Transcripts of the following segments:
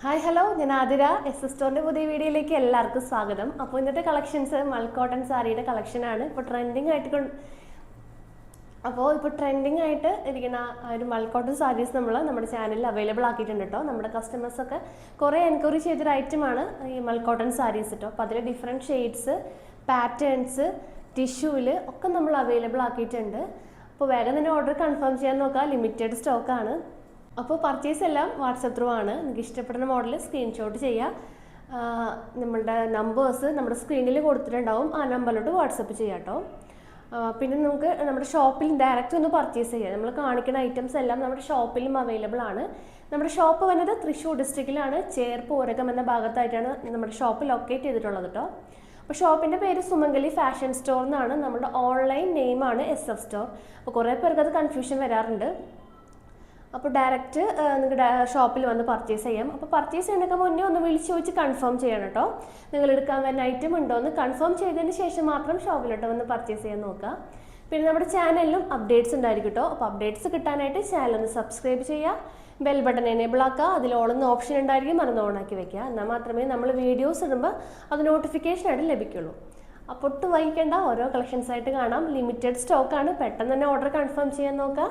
Hi hello, ഞാൻ Athira. S സ്റ്റോറിൻ്റെ പുതിയ വീഡിയോയിലേക്ക് എല്ലാവർക്കും സ്വാഗതം. അപ്പോൾ ഇന്നത്തെ കളക്ഷൻസ് മൽക്കോട്ടൺ സാരിയുടെ കളക്ഷനാണ്. ഇപ്പോൾ ട്രെൻഡിങ് ആയിട്ട് ഇരിക്കുന്ന ഒരു മൽക്കോട്ടൺ സാരീസ് നമ്മുടെ ചാനലിൽ അവൈലബിൾ ആക്കിയിട്ടുണ്ട് കേട്ടോ. നമ്മുടെ കസ്റ്റമേഴ്സൊക്കെ കുറേ എൻക്വയറി ചെയ്തൊരു ഐറ്റമാണ് ഈ മൽക്കോട്ടൺ സാരീസ് കേട്ടോ. അപ്പോൾ അതിൽ ഡിഫറെൻറ്റ് ഷെയ്ഡ്സ്, പാറ്റേൺസ്, ടിഷ്യൂവിൽ ഒക്കെ നമ്മൾ അവൈലബിൾ ആക്കിയിട്ടുണ്ട്. അപ്പോൾ വേഗം തന്നെ ഓർഡർ കൺഫേം ചെയ്യാൻ നോക്കുക. ലിമിറ്റഡ് സ്റ്റോക്കാണ്. അപ്പോൾ പർച്ചേസ് എല്ലാം വാട്സപ്പ് ത്രൂ ആണ്. നിങ്ങൾക്ക് ഇഷ്ടപ്പെടുന്ന മോഡൽ സ്ക്രീൻഷോട്ട് ചെയ്യുക. നമ്മളുടെ നമ്പേഴ്സ് നമ്മുടെ സ്ക്രീനിൽ കൊടുത്തിട്ടുണ്ടാവും. ആ നമ്പറിലോട്ട് വാട്സപ്പ് ചെയ്യാം കേട്ടോ. പിന്നെ നമുക്ക് നമ്മുടെ ഷോപ്പിൽ ഡയറക്റ്റ് ഒന്ന് പർച്ചേസ് ചെയ്യാം. നമ്മൾ കാണിക്കുന്ന ഐറ്റംസ് എല്ലാം നമ്മുടെ ഷോപ്പിലും അവൈലബിൾ ആണ്. നമ്മുടെ ഷോപ്പ് വന്നത് തൃശ്ശൂർ ഡിസ്ട്രിക്റ്റിലാണ്. ചേർപ്പ് ഊരകം എന്ന ഭാഗത്തായിട്ടാണ് നമ്മുടെ ഷോപ്പ് ലൊക്കേറ്റ് ചെയ്തിട്ടുള്ളത് കേട്ടോ. അപ്പോൾ ഷോപ്പിൻ്റെ പേര് സുമംഗലി ഫാഷൻ സ്റ്റോർ എന്നാണ്. നമ്മുടെ ഓൺലൈൻ നെയിമാണ് SF സ്റ്റോർ. അപ്പോൾ കുറേ പേർക്ക് അത് കൺഫ്യൂഷൻ വരാറുണ്ട്. അപ്പോൾ ഡയറക്റ്റ് നിങ്ങൾക്ക് ഷോപ്പിൽ വന്ന് പർച്ചേസ് ചെയ്യാം. അപ്പോൾ പർച്ചേസ് ചെയ്യുന്നതിനൊക്കെ മുന്നേ ഒന്ന് വിളിച്ച് ചോദിച്ച് കൺഫേം ചെയ്യണം കേട്ടോ. നിങ്ങൾ എടുക്കാൻ വരുന്ന ഐറ്റം ഉണ്ടോ എന്ന് കൺഫേം ചെയ്തതിന് ശേഷം മാത്രം ഷോപ്പിലോട്ട് വന്ന് പർച്ചേസ് ചെയ്യാൻ നോക്കുക. പിന്നെ നമ്മുടെ ചാനലിലും അപ്ഡേറ്റ്സ് ഉണ്ടായിരിക്കും കേട്ടോ. അപ്പോൾ അപ്ഡേറ്റ്സ് കിട്ടാനായിട്ട് ചാനൽ ഒന്ന് സബ്സ്ക്രൈബ് ചെയ്യുക. ബെൽ ബട്ടൺ എനേബിൾ ആക്കുക. അതിൽ ഓളെന്ന ഓപ്ഷൻ ഉണ്ടായിരിക്കും, അതൊന്ന് ഓണാക്കി വെക്കുക. എന്നാൽ മാത്രമേ നമ്മൾ വീഡിയോസ് ഇടുമ്പോൾ അത് നോട്ടിഫിക്കേഷനായിട്ട് ലഭിക്കുള്ളൂ. അപ്പോൾ ഒട്ടും വൈകിക്കേണ്ട, ഓരോ കളക്ഷൻസ് ആയിട്ട് കാണാം. ലിമിറ്റഡ് സ്റ്റോക്കാണ്. പെട്ടെന്ന് തന്നെ ഓർഡർ കൺഫേം ചെയ്യാൻ നോക്കുക.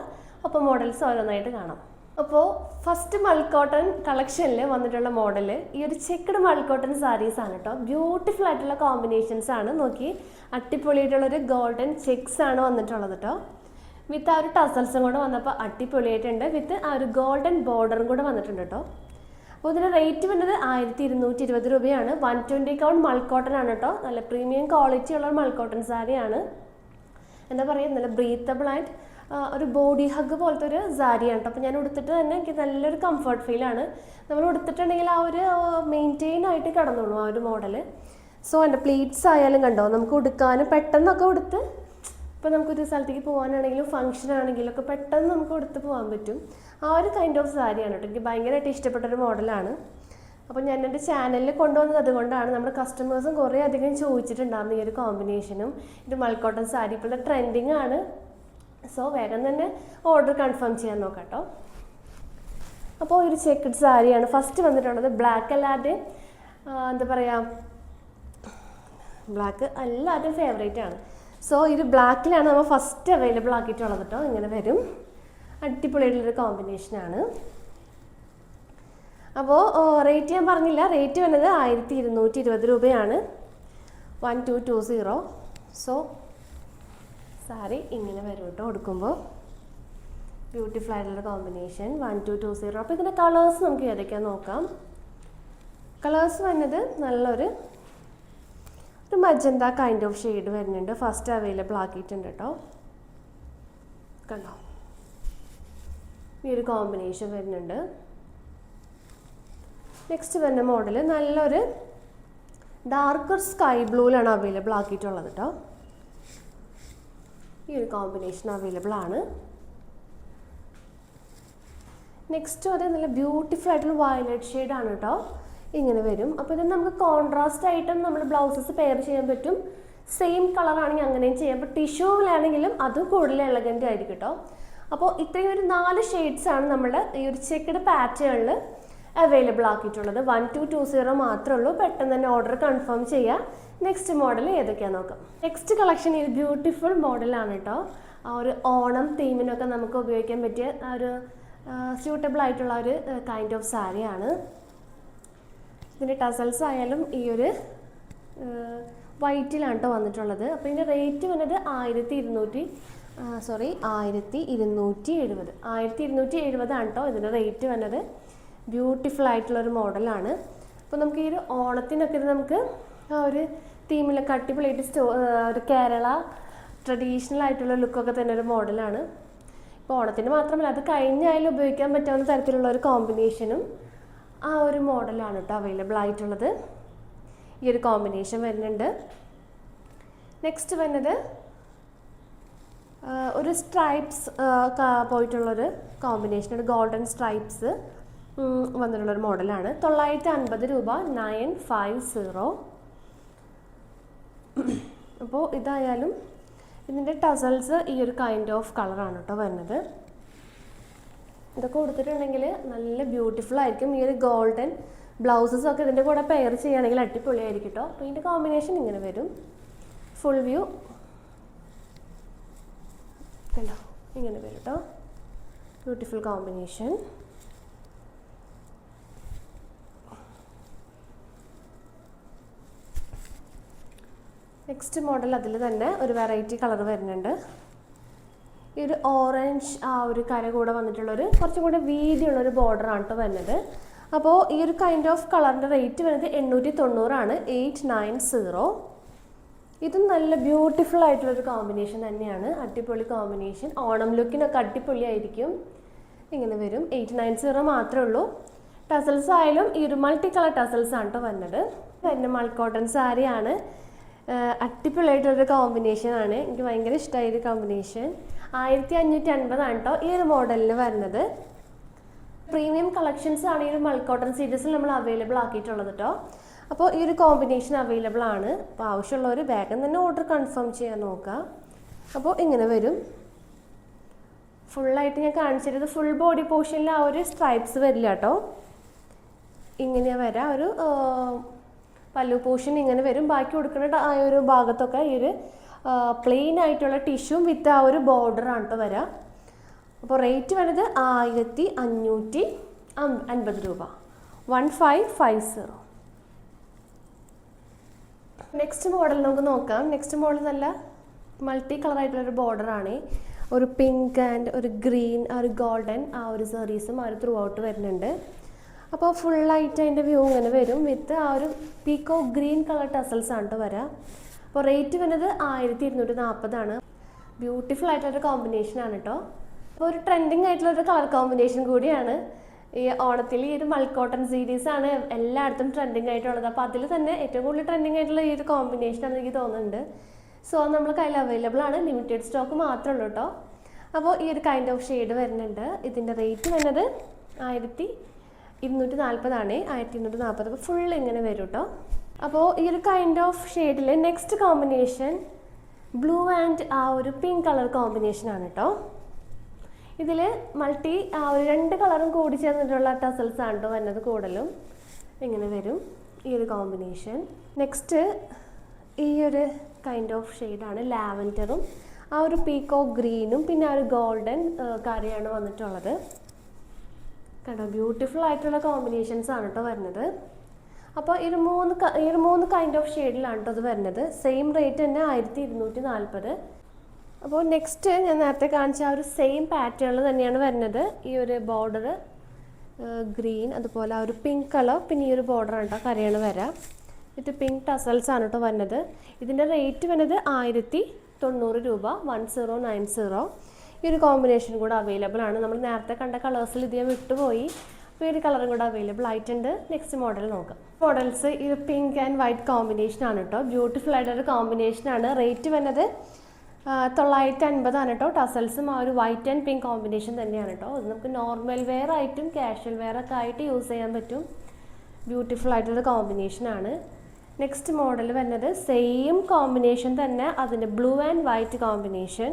അപ്പോൾ മോഡൽസ് ഓരോന്നായിട്ട് കാണാം. അപ്പോൾ ഫസ്റ്റ് മൽക്കോട്ടൺ കളക്ഷനിൽ വന്നിട്ടുള്ള മോഡൽ ഈ ഒരു ചെക്കഡ് മൽക്കോട്ടൺ സാരീസ് ആണ് കേട്ടോ. ബ്യൂട്ടിഫുൾ ആയിട്ടുള്ള കോമ്പിനേഷൻസ് ആണ്. നോക്കി, അടിപൊളിയായിട്ടുള്ളൊരു ഗോൾഡൻ ചെക്സ് ആണ് വന്നിട്ടുള്ളത് കേട്ടോ. വിത്ത് ആ ഒരു ടസൽസും കൂടെ വന്നപ്പോൾ അടിപൊളിയായിട്ടുണ്ട്. വിത്ത് ആ ഒരു ഗോൾഡൻ ബോർഡറും കൂടെ വന്നിട്ടുണ്ട് കേട്ടോ. അപ്പോൾ ഇതിൻ്റെ റേറ്റ് വന്നത് 1220 രൂപയാണ്. 120 കൗണ്ട് മൽക്കോട്ടൺ ആണ് കേട്ടോ. നല്ല പ്രീമിയം ക്വാളിറ്റി ഉള്ള മൽക്കോട്ടൺ സാരിയാണ്. എന്താ പറയുക, നല്ല ബ്രീത്തബിൾ ആൻഡ് ഒരു ബോഡി ഹഗ് പോലത്തെ ഒരു സാരിയാണ് കേട്ടോ. അപ്പോൾ ഞാൻ ഉടുത്തിട്ട് തന്നെ എനിക്ക് നല്ലൊരു കംഫർട്ട് ഫീലാണ്. നമ്മൾ ഉടുത്തിട്ടുണ്ടെങ്കിൽ ആ ഒരു മെയിൻറ്റെയിൻ ആയിട്ട് കിടന്നോളൂ ആ ഒരു മോഡൽ. സോ എൻ്റെ പ്ലീറ്റ്സ് ആയാലും കണ്ടോ, നമുക്ക് ഉടുക്കാനും പെട്ടെന്നൊക്കെ ഉടുത്ത്, ഇപ്പോൾ നമുക്കൊരു സ്ഥലത്തേക്ക് പോകാനാണെങ്കിലും ഫംഗ്ഷൻ ആണെങ്കിലും ഒക്കെ പെട്ടെന്ന് നമുക്ക് ഉടുത്ത് പോകാൻ പറ്റും. ആ ഒരു കൈൻഡ് ഓഫ് സാരിയാണ് കേട്ടോ. എനിക്ക് ഭയങ്കരമായിട്ട് ഇഷ്ടപ്പെട്ടൊരു മോഡലാണ്. അപ്പോൾ ഞാൻ എൻ്റെ ചാനലിൽ കൊണ്ടുവന്നത് അതുകൊണ്ടാണ്. നമ്മുടെ കസ്റ്റമേഴ്സും കുറേ അധികം ചോദിച്ചിട്ടുണ്ടായിരുന്നു ഈ ഒരു കോമ്പിനേഷനും. ഇത് മൽക്കോട്ടൺ സാരി ഇപ്പോഴത്തെ ട്രെൻഡിങ് ആണ്. സോ വേഗം തന്നെ ഓർഡർ കൺഫേം ചെയ്യാൻ നോക്കാം കേട്ടോ. അപ്പോൾ ഒരു ചെക്കഡ് സാരിയാണ് ഫസ്റ്റ് വന്നിട്ടുള്ളത്. ബ്ലാക്ക് അല്ലാതെ എന്താ പറയുക, ബ്ലാക്ക് എല്ലാവരും ഫേവറേറ്റ് ആണ്. സോ ഇത് ബ്ലാക്കിലാണ് നമ്മൾ ഫസ്റ്റ് അവൈലബിൾ ആക്കിയിട്ടുള്ളത് കേട്ടോ. ഇങ്ങനെ വരും. അടിപൊളിയായിട്ടുള്ളൊരു കോമ്പിനേഷനാണ്. അപ്പോൾ റേറ്റ് ഞാൻ പറഞ്ഞില്ല. റേറ്റ് വന്നത് 1220 രൂപയാണ്. 1220. സോ സാരി ഇങ്ങനെ വരും കേട്ടോ. കൊടുക്കുമ്പോൾ ബ്യൂട്ടിഫുൾ ആയിട്ടുള്ള കോമ്പിനേഷൻ 1220. അപ്പോൾ ഇതിൻ്റെ കളേഴ്സ് നമുക്ക് ഏതൊക്കെയാണെന്ന് നോക്കാം. കളേഴ്സ് വന്നത് നല്ലൊരു മജന്ത കൈൻഡ് ഓഫ് ഷെയ്ഡ് വരുന്നുണ്ട്. ഫസ്റ്റ് അവൈലബിൾ ആക്കിയിട്ടുണ്ട് കേട്ടോ. കണ്ടോ, ഈ ഒരു കോമ്പിനേഷൻ വരുന്നുണ്ട്. നെക്സ്റ്റ് വരുന്ന മോഡൽ നല്ലൊരു ഡാർക്കർ സ്കൈ ബ്ലൂവിലാണ് അവൈലബിൾ ആക്കിയിട്ടുള്ളത് കേട്ടോ. ഈ ഒരു കോമ്പിനേഷൻ അവൈലബിൾ ആണ്. നെക്സ്റ്റ് അത് നല്ല ബ്യൂട്ടിഫുൾ ആയിട്ടുള്ള വയലറ്റ് ഷെയ്ഡാണ് കേട്ടോ. ഇങ്ങനെ വരും. അപ്പോൾ ഇത് നമുക്ക് കോൺട്രാസ്റ്റ് ആയിട്ടും നമ്മൾ ബ്ലൗസസ് പെയർ ചെയ്യാൻ പറ്റും. സെയിം കളറാണെങ്കിൽ അങ്ങനെയും ചെയ്യാം. അപ്പോൾ ടിഷ്യൂവിലാണെങ്കിലും അത് കൂടുതൽ എലഗൻ്റ് ആയിരിക്കും കേട്ടോ. അപ്പോൾ ഇത്രയും ഒരു 4 ഷെയ്ഡ്സ് ആണ് നമ്മൾ ഈ ഒരു ചെക്കഡ് പാറ്റേണിൽ അവൈലബിൾ ആക്കിയിട്ടുള്ളത്. 1220 മാത്രമേ ഉള്ളൂ. പെട്ടെന്ന് തന്നെ ഓർഡർ കൺഫേം ചെയ്യുക. നെക്സ്റ്റ് മോഡൽ ഏതൊക്കെയാണെന്ന് നോക്കാം. നെക്സ്റ്റ് കളക്ഷൻ ഈ ബ്യൂട്ടിഫുൾ മോഡലാണ് കേട്ടോ. ആ ഒരു ഓണം തീമിനൊക്കെ നമുക്ക് ഉപയോഗിക്കാൻ പറ്റിയ ആ ഒരു സ്യൂട്ടബിൾ ആയിട്ടുള്ള ഒരു കൈൻഡ് ഓഫ് സാരിയാണ്. ഇതിൻ്റെ ടസൽസ് ആയാലും ഈ ഒരു വൈറ്റിലാണ് കേട്ടോ വന്നിട്ടുള്ളത്. അപ്പോൾ ഇതിൻ്റെ റേറ്റ് വന്നത് 1270. 1270 ആണ് കേട്ടോ ഇതിൻ്റെ റേറ്റ് വന്നത്. ബ്യൂട്ടിഫുൾ ആയിട്ടുള്ളൊരു മോഡലാണ്. അപ്പോൾ നമുക്ക് ഈ ഒരു ഓണത്തിനൊക്കെ ഇത് നമുക്ക് ആ ഒരു തീമിലൊക്കെ അടിപൊളിയായിട്ട് ഒരു കേരള ട്രഡീഷണൽ ആയിട്ടുള്ള ലുക്കൊക്കെ തന്നെ ഒരു മോഡലാണ്. ഇപ്പോൾ ഓണത്തിന് മാത്രമല്ല, അത് കഴിഞ്ഞായാലും ഉപയോഗിക്കാൻ പറ്റാവുന്ന തരത്തിലുള്ള ഒരു കോമ്പിനേഷനും ആ ഒരു മോഡലാണ് കേട്ടോ അവൈലബിൾ ആയിട്ടുള്ളത്. ഈ ഒരു കോമ്പിനേഷൻ വരുന്നുണ്ട്. നെക്സ്റ്റ് വരുന്നത് ഒരു സ്ട്രൈപ്സ് പോയിട്ടുള്ളൊരു കോമ്പിനേഷൻ, ഒരു ഗോൾഡൻ സ്ട്രൈപ്സ് വന്നിട്ടുള്ളൊരു മോഡലാണ്. 950 രൂപ. 950. അപ്പോൾ ഇതായാലും ഇതിൻ്റെ ടസൽസ് ഈ ഒരു കൈൻഡ് ഓഫ് കളറാണ് കേട്ടോ വരുന്നത്. ഇതൊക്കെ കൊടുത്തിട്ടുണ്ടെങ്കിൽ നല്ല ബ്യൂട്ടിഫുൾ ആയിരിക്കും. ഈ ഒരു ഗോൾഡൻ ബ്ലൗസസ് ഒക്കെ ഇതിൻ്റെ കൂടെ പെയർ ചെയ്യുകയാണെങ്കിൽ അടിപൊളിയായിരിക്കും കേട്ടോ. അപ്പോൾ ഇതിൻ്റെ കോമ്പിനേഷൻ ഇങ്ങനെ വരും. ഫുൾ വ്യൂ കണ്ടോ, ഇങ്ങനെ വരും കേട്ടോ. Beautiful combination. നെക്സ്റ്റ് മോഡൽ അതിൽ തന്നെ ഒരു വെറൈറ്റി കളർ വരുന്നുണ്ട്. ഈ ഒരു ഓറഞ്ച് ആ ഒരു കര കൂടെ വന്നിട്ടുള്ളൊരു കുറച്ചും കൂടെ വീതിയുള്ളൊരു ബോർഡറാണ് കേട്ടോ വരുന്നത്. അപ്പോൾ ഈ ഒരു കൈൻഡ് ഓഫ് കളറിൻ്റെ റേറ്റ് വരുന്നത് 890 890. ഇതും നല്ല ബ്യൂട്ടിഫുൾ ആയിട്ടുള്ളൊരു കോമ്പിനേഷൻ തന്നെയാണ്. അടിപൊളി കോമ്പിനേഷൻ. ഓണം ലുക്കിനൊക്കെ അടിപൊളിയായിരിക്കും. ഇങ്ങനെ വരും. 890 മാത്രമേ ഉള്ളൂ. ടസൽസ് ആയാലും ഈ ഒരു മൾട്ടി കളർ ടസൽസ് ആണ് കേട്ടോ വരുന്നത്. പിന്നെ മൾക്കോട്ടൺ സാരിയാണ്. അടിപൊളിയായിട്ടുള്ളൊരു കോമ്പിനേഷനാണ്. എനിക്ക് ഭയങ്കര ഇഷ്ടമായ ഒരു കോമ്പിനേഷൻ. 1550 കേട്ടോ ഈ ഒരു മോഡലിന് വരുന്നത്. പ്രീമിയം കളക്ഷൻസ് ആണ് ഈ ഒരു മൾക്കോട്ടൺ സീരീസിൽ നമ്മൾ അവൈലബിൾ ആക്കിയിട്ടുള്ളത് കേട്ടോ. അപ്പോൾ ഈ ഒരു കോമ്പിനേഷൻ അവൈലബിൾ ആണ്. അപ്പോൾ ആവശ്യമുള്ളവർ വേഗം തന്നെ ഓർഡർ കൺഫേം ചെയ്യാൻ നോക്കുക. അപ്പോൾ ഇങ്ങനെ വരും. ഫുള്ളായിട്ട് ഞാൻ കാണിച്ചിരുന്നത് ഫുൾ ബോഡി പോർഷനിൽ ആ ഒരു സ്ട്രൈപ്സ് വരില്ല കേട്ടോ. ഇങ്ങനെയാണ് വരാം. ഒരു പല്ലു പോർഷൻ ഇങ്ങനെ വരും. ബാക്കി കൊടുക്കുന്ന ആ ഒരു ഭാഗത്തൊക്കെ ഈ ഒരു പ്ലെയിൻ ആയിട്ടുള്ള ടിഷ്യൂ വിത്ത് ആ ഒരു ബോർഡറാണ് കേട്ടോ വരാം. അപ്പോൾ റേറ്റ് വരുന്നത് 1550 രൂപ. 1550. നെക്സ്റ്റ് മോഡൽ നമുക്ക് നോക്കാം. നെക്സ്റ്റ് മോഡൽ നല്ല മൾട്ടി കളർ ആയിട്ടുള്ളൊരു ബോർഡറാണ്. ഒരു പിങ്ക് ആൻഡ് ഒരു ഗ്രീൻ, ഒരു ഗോൾഡൻ ആ ഒരു സെറീസും ആ ഒരു ത്രൂ ഔട്ട് വരുന്നുണ്ട്. അപ്പോൾ ഫുള്ളായിട്ട് അതിൻ്റെ വ്യൂ ഇങ്ങനെ വരും വിത്ത് ആ ഒരു പീക്കോ ഗ്രീൻ കളർ ടസൽസ് ആണ് കേട്ടോ വരാം. അപ്പോൾ റേറ്റ് വരുന്നത് 1240. ബ്യൂട്ടിഫുൾ ആയിട്ടുള്ളൊരു കോമ്പിനേഷനാണ് കേട്ടോ. അപ്പോൾ ഒരു ട്രെൻഡിങ് ആയിട്ടുള്ളൊരു കളർ കോമ്പിനേഷൻ കൂടിയാണ്. ഈ ഓണത്തിൽ ഈ ഒരു മൾക്കോട്ടൺ സീരീസാണ് എല്ലായിടത്തും ട്രെൻഡിങ് ആയിട്ടുള്ളത്. അപ്പോൾ അതിൽ തന്നെ ഏറ്റവും കൂടുതൽ ട്രെൻഡിങ് ആയിട്ടുള്ള ഈ ഒരു കോമ്പിനേഷനാണെന്ന് എനിക്ക് തോന്നുന്നുണ്ട്. സോ നമ്മൾ കയ്യിൽ അവൈലബിൾ ആണ്. ലിമിറ്റഡ് സ്റ്റോക്ക് മാത്രമേ ഉള്ളൂ കേട്ടോ. അപ്പോൾ ഈ ഒരു കൈൻഡ് ഓഫ് ഷെയ്ഡ് വരുന്നുണ്ട്. ഇതിൻ്റെ റേറ്റ് വരുന്നത് 1240. 1240. അപ്പോൾ ഫുൾ ഇങ്ങനെ വരും കേട്ടോ. അപ്പോൾ ഈ ഒരു കൈൻഡ് ഓഫ് ഷെയ്ഡിൽ നെക്സ്റ്റ് കോമ്പിനേഷൻ ബ്ലൂ ആൻഡ് ആ ഒരു പിങ്ക് കളർ കോമ്പിനേഷനാണ് കേട്ടോ. ഇതിൽ മൾട്ടി ആ ഒരു 2 കളറും കൂടി ചേർന്നിട്ടുള്ള ടസൽസ് ആണ് കേട്ടോ വരുന്നത് കൂടുതലും. ഇങ്ങനെ വരും ഈ ഒരു കോമ്പിനേഷൻ. നെക്സ്റ്റ് ഈ ഒരു കൈൻഡ് ഓഫ് ഷെയ്ഡാണ് ലാവൻഡറും ആ ഒരു പീക്കോ ഗ്രീനും പിന്നെ ആ ഒരു ഗോൾഡൻ കറിയാണ് വന്നിട്ടുള്ളത്. കണ്ടോ, ബ്യൂട്ടിഫുൾ ആയിട്ടുള്ള കോമ്പിനേഷൻസ് ആണ് കേട്ടോ വരുന്നത്. അപ്പോൾ ഈ ഒരു മൂന്ന് കൈൻഡ് ഓഫ് ഷെയ്ഡിലാണ് കേട്ടോ അത് വരുന്നത്. സെയിം റേറ്റ് തന്നെ 1240. അപ്പോൾ നെക്സ്റ്റ് ഞാൻ നേരത്തെ കാണിച്ച ആ ഒരു സെയിം പാറ്റേണിൽ തന്നെയാണ് വരുന്നത്. ഈ ഒരു ബോർഡർ ഗ്രീൻ, അതുപോലെ ആ ഒരു പിങ്ക് കളർ, പിന്നെ ഈ ഒരു ബോർഡറാണ് കേട്ടോ കരയാണ് വരാം. ഇത് പിങ്ക് ടസൽസ് ആണ് കേട്ടോ വരുന്നത്. ഇതിൻ്റെ റേറ്റ് വരുന്നത് 1090 രൂപ. 1090. ഈ ഒരു കോമ്പിനേഷൻ കൂടെ അവൈലബിൾ ആണ്. നമ്മൾ നേരത്തെ കണ്ട കളേഴ്സിൽ ഇത് ഞാൻ വിട്ടുപോയി. അപ്പോൾ ഈ ഒരു കളറും കൂടെ അവൈലബിൾ ആയിട്ടുണ്ട്. നെക്സ്റ്റ് മോഡൽ നോക്കാം. മോഡൽസ് ഈ പിങ്ക് ആൻഡ് വൈറ്റ് കോമ്പിനേഷൻ ആണ് കേട്ടോ. ബ്യൂട്ടിഫുൾ ആയിട്ടൊരു കോമ്പിനേഷനാണ്. റേറ്റ് വരുന്നത് 950 ആണ് കേട്ടോ. ടസൽസും ആ ഒരു വൈറ്റ് ആൻഡ് പിങ്ക് കോമ്പിനേഷൻ തന്നെയാണ് കേട്ടോ. അത് നമുക്ക് നോർമൽ വെയർ ആയിട്ടും കാഷ്വൽ വെയർ ഒക്കെ ആയിട്ട് യൂസ് ചെയ്യാൻ പറ്റും. ബ്യൂട്ടിഫുൾ ആയിട്ടുള്ള കോമ്പിനേഷനാണ്. നെക്സ്റ്റ് മോഡൽ വരുന്നത് സെയിം കോമ്പിനേഷൻ തന്നെ, അതിൻ്റെ blue and white combination.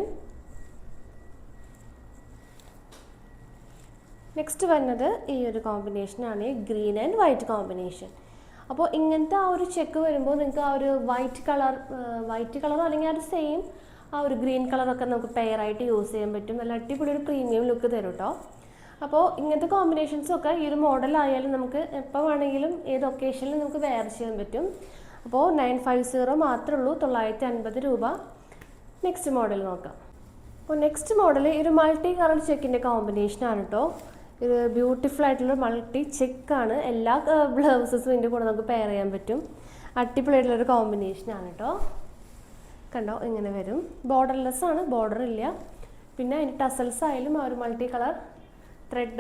Next വരുന്നത് ഈ ഒരു കോമ്പിനേഷനാണ്, ഗ്രീൻ ആൻഡ് വൈറ്റ് കോമ്പിനേഷൻ. അപ്പോൾ ഇങ്ങനത്തെ ആ ഒരു ചെക്ക് വരുമ്പോൾ നിങ്ങൾക്ക് ആ ഒരു വൈറ്റ് കളർ അല്ലെങ്കിൽ ആ ഒരു സെയിം ആ ഒരു ഗ്രീൻ കളറൊക്കെ നമുക്ക് പെയറായിട്ട് യൂസ് ചെയ്യാൻ പറ്റും. നല്ല അടിപൊളി ഒരു പ്രീമിയം ലുക്ക് തരും കേട്ടോ. അപ്പോൾ ഇങ്ങനത്തെ കോമ്പിനേഷൻസൊക്കെ ഈ ഒരു മോഡലായാലും നമുക്ക് എപ്പോൾ വേണമെങ്കിലും ഏത് ഒക്കേഷനിലും നമുക്ക് വെയർ ചെയ്യാൻ പറ്റും. അപ്പോൾ 950 മാത്രമേ ഉള്ളൂ. 950 രൂപ. നെക്സ്റ്റ് മോഡൽ നോക്കാം. അപ്പോൾ നെക്സ്റ്റ് മോഡൽ ഒരു മൾട്ടി കളർ ചെക്കിൻ്റെ കോമ്പിനേഷനാണ് കേട്ടോ. ഇത് ബ്യൂട്ടിഫുൾ ആയിട്ടുള്ള മൾട്ടി ചെക്കാണ്. എല്ലാ ബ്ലൗസസും ഇതിൻ്റെ കൂടെ നമുക്ക് പെയർ ചെയ്യാൻ പറ്റും. അടിപൊളിയായിട്ടുള്ളൊരു കോമ്പിനേഷനാണ് കേട്ടോ. കണ്ടോ, ഇങ്ങനെ വരും. ബോർഡർലെസ് ആണ്, ബോർഡർ ഇല്ല. പിന്നെ അതിൻ്റെ ടസൽസ് ആയാലും ആ ഒരു മൾട്ടി കളർ ത്രെഡ്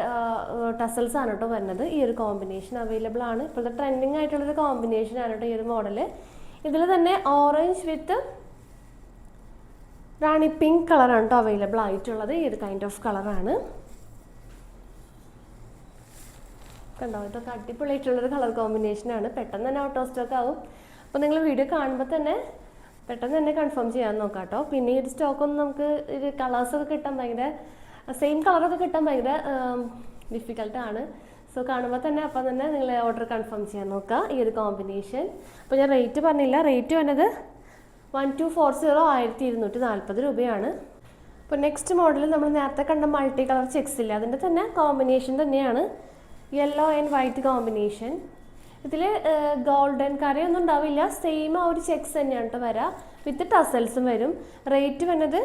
ടസൽസ് ആണ് കേട്ടോ വരുന്നത്. ഈ ഒരു കോമ്പിനേഷൻ അവൈലബിൾ ആണ്. ഇപ്പോഴത്തെ ട്രെൻഡിങ് ആയിട്ടുള്ളൊരു കോമ്പിനേഷനാണ് കേട്ടോ ഈ ഒരു മോഡൽ. ഇതിൽ തന്നെ ഓറഞ്ച് വിത്ത് റാണി പിങ്ക് കളറാണ് കേട്ടോ അവൈലബിൾ ആയിട്ടുള്ളത്. ഈ ഒരു കൈൻഡ് ഓഫ് കളറാണ്. കണ്ടോ, ഇതൊക്കെ അടിപൊളിയായിട്ടുള്ളൊരു കളർ കോമ്പിനേഷനാണ്. പെട്ടെന്ന് തന്നെ ഔട്ട് ഓഫ് സ്റ്റോക്ക് ആവും. അപ്പോൾ നിങ്ങൾ വീഡിയോ കാണുമ്പോൾ തന്നെ പെട്ടെന്ന് തന്നെ കൺഫേം ചെയ്യാൻ നോക്കാം കേട്ടോ. പിന്നെ ഈ ഒരു സ്റ്റോക്കൊന്നും നമുക്ക് ഇത് കളേഴ്സൊക്കെ കിട്ടാൻ ഭയങ്കര സെയിം കളറൊക്കെ കിട്ടാൻ ഭയങ്കര ഡിഫിക്കൽട്ടാണ്. സോ കാണുമ്പോൾ തന്നെ അപ്പം തന്നെ നിങ്ങൾ ഓർഡർ കൺഫേം ചെയ്യാൻ നോക്കുക ഈ ഒരു കോമ്പിനേഷൻ. അപ്പോൾ ഞാൻ റേറ്റ് പറഞ്ഞില്ല, റേറ്റ് വന്നത് 1240 1240 രൂപയാണ്. അപ്പോൾ നെക്സ്റ്റ് മോഡൽ നമ്മൾ നേരത്തെ കണ്ട മൾട്ടി കളർ ചെക്സ് ഇല്ല, അതിൻ്റെ തന്നെ കോമ്പിനേഷൻ തന്നെയാണ്, യെല്ലോ ആൻഡ് വൈറ്റ് കോമ്പിനേഷൻ. ഇതിൽ ഗോൾഡൻ കരയൊന്നും ഉണ്ടാവില്ല, സെയിം ആ ഒരു ചെക്സ് തന്നെയാണ് കേട്ടോ വരിക, വിത്ത് ടസൽസും വരും. റേറ്റ് വന്നത്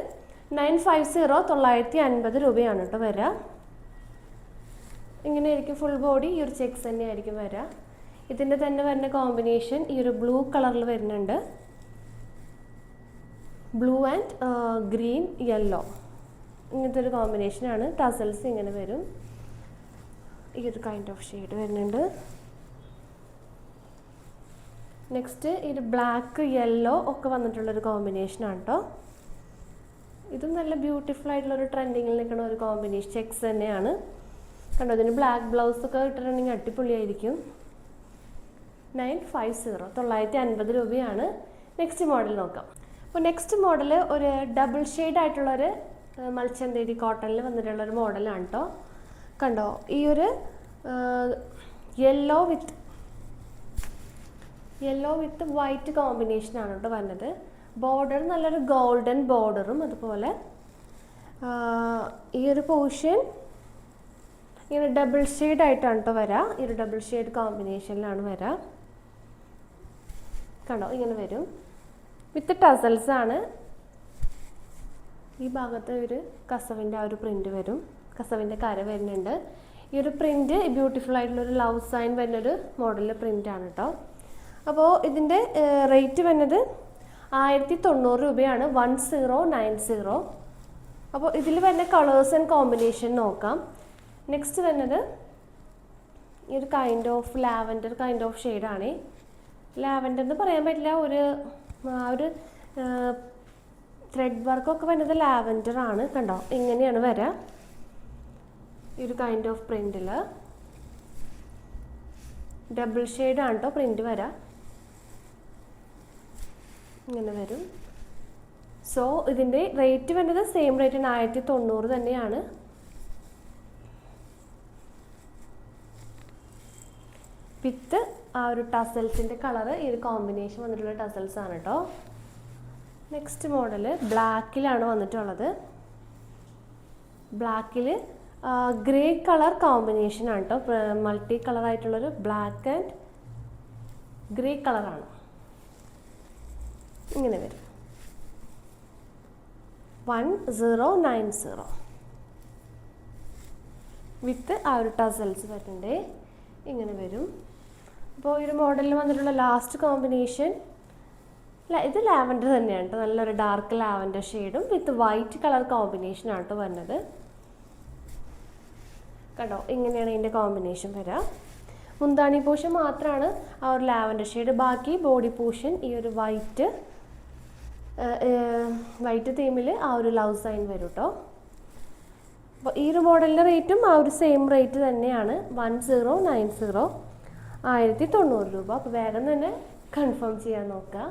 950 950 രൂപയാണ് കേട്ടോ വരിക. ഇങ്ങനെയായിരിക്കും ഫുൾ ബോഡി, ഈ ഒരു ചെക്സ് തന്നെയായിരിക്കും വരിക. ഇതിൻ്റെ തന്നെ വരുന്ന കോമ്പിനേഷൻ ഈ ഒരു ബ്ലൂ കളറിൽ വരുന്നുണ്ട്, ബ്ലൂ ആൻഡ് ഗ്രീൻ യെല്ലോ, ഇങ്ങനത്തെ ഒരു കോമ്പിനേഷനാണ്. ടസൽസ് ഇങ്ങനെ വരും, ഈ ഒരു കൈൻഡ് ഓഫ് ഷെയ്ഡ് വരുന്നുണ്ട്. നെക്സ്റ്റ് ഇത് ബ്ലാക്ക് യെല്ലോ ഒക്കെ വന്നിട്ടുള്ളൊരു കോമ്പിനേഷനാണ് കേട്ടോ. ഇതും നല്ല ബ്യൂട്ടിഫുൾ ആയിട്ടുള്ളൊരു ട്രെൻഡിങ്ങിൽ നിൽക്കുന്ന ഒരു കോമ്പിനേഷൻ ചെക്സ് തന്നെയാണ് കണ്ടോ. ഇതിന് ബ്ലാക്ക് ബ്ലൗസൊക്കെ ഇട്ടിട്ടുണ്ടെങ്കിൽ അടിപൊളിയായിരിക്കും. 950 950 രൂപയാണ്. നെക്സ്റ്റ് മോഡൽ നോക്കാം. അപ്പോൾ നെക്സ്റ്റ് മോഡൽ ഒരു ഡബിൾ ഷെയ്ഡ് ആയിട്ടുള്ളൊരു മൽച്ചന്തേരി കോട്ടണിൽ വന്നിട്ടുള്ളൊരു മോഡലാണ് കേട്ടോ. കണ്ടോ, ഈ ഒരു യെല്ലോ വിത്ത് വൈറ്റ് കോമ്പിനേഷനാണ് കേട്ടോ വരുന്നത്. ബോർഡർ നല്ലൊരു ഗോൾഡൻ ബോർഡറും, അതുപോലെ ഈ ഒരു പോർഷൻ ഇങ്ങനെ ഡബിൾ ഷെയ്ഡ് ആയിട്ടാണ് കേട്ടോ വരിക. ഈ ഒരു ഡബിൾ ഷെയ്ഡ് കോമ്പിനേഷനിലാണ് വരിക. കണ്ടോ, ഇങ്ങനെ വരും, വിത്ത് ടസൽസ് ആണ്. ഈ ഭാഗത്ത് ഒരു കസവിൻ്റെ ആ ഒരു പ്രിൻ്റ് വരും, കസവിൻ്റെ കര വരുന്നുണ്ട്. ഈ ഒരു പ്രിൻ്റ് ബ്യൂട്ടിഫുൾ ആയിട്ടുള്ളൊരു ലവ് സൈൻ വരുന്നൊരു മോഡലിലെ പ്രിൻ്റാണ് കേട്ടോ. അപ്പോൾ ഇതിൻ്റെ റേറ്റ് വരുന്നത് 1090 രൂപയാണ്, 1090. അപ്പോൾ ഇതിൽ വരുന്ന കളേഴ്സ് ആൻഡ് കോമ്പിനേഷൻ നോക്കാം. നെക്സ്റ്റ് വരുന്നത് ഈ ഒരു kind of lavender kind of ഷെയ്ഡാണ്. ലാവൻഡർ എന്ന് പറയാൻ പറ്റില്ല, ഒരു ത്രെഡ് വർക്കൊക്കെ വരുന്നത് ലാവൻഡർ ആണ്. കണ്ടോ, ഇങ്ങനെയാണ് വരിക ഈ ഒരു കൈൻഡ് ഓഫ് പ്രിൻറ്റിൽ. ഡബിൾ ഷെയ്ഡാണ് കേട്ടോ പ്രിൻറ്റ് വരിക, ഇങ്ങനെ വരും. സോ ഇതിൻ്റെ റേറ്റ് വരുന്നത് സെയിം റേറ്റ് 1090 തന്നെയാണ്. വിത്ത് ആ ഒരു ടസൽസിൻ്റെ കളറ് ഈ ഒരു കോമ്പിനേഷൻ വന്നിട്ടുള്ള ടസൽസ് ആണ് കേട്ടോ. നെക്സ്റ്റ് മോഡൽ ബ്ലാക്കിലാണ് വന്നിട്ടുള്ളത്. ബ്ലാക്കിൽ ഗ്രേ കളർ കോമ്പിനേഷനാണ് കേട്ടോ, മൾട്ടി കളറായിട്ടുള്ളൊരു ബ്ലാക്ക് ആൻഡ് ഗ്രേ കളറാണ്. ഇങ്ങനെ വരും 1090 വിത്ത് ആ ഒരു ടസൽസ് വരുന്നുണ്ട്, ഇങ്ങനെ വരും. അപ്പോൾ ഈ ഒരു മോഡലിൽ വന്നിട്ടുള്ള ലാസ്റ്റ് കോമ്പിനേഷൻ ഇത് ലാവൻഡർ തന്നെയാണ് കേട്ടോ, നല്ലൊരു ഡാർക്ക് ലാവൻഡർ ഷെയ്ഡും വിത്ത് വൈറ്റ് കളർ കോമ്പിനേഷനാണ് കേട്ടോ വരുന്നത്. കണ്ടോ, ഇങ്ങനെയാണ് ഇതിൻ്റെ കോമ്പിനേഷൻ വരിക. മുന്താണി പോർഷൻ മാത്രമാണ് ആ ഒരു ലാവൻഡർ ഷെയ്ഡ്, ബാക്കി ബോഡി പോർഷൻ ഈ ഒരു വൈറ്റ് തീമിൽ ആ ഒരു ലവ് സൈൻ വരും കേട്ടോ. അപ്പോൾ ഈ ഒരു മോഡലിൻ്റെ റേറ്റും ആ ഒരു സെയിം റേറ്റ് തന്നെയാണ്, 1090 1090 രൂപ. അപ്പോൾ വേഗം തന്നെ കൺഫേം ചെയ്യാൻ നോക്കുക.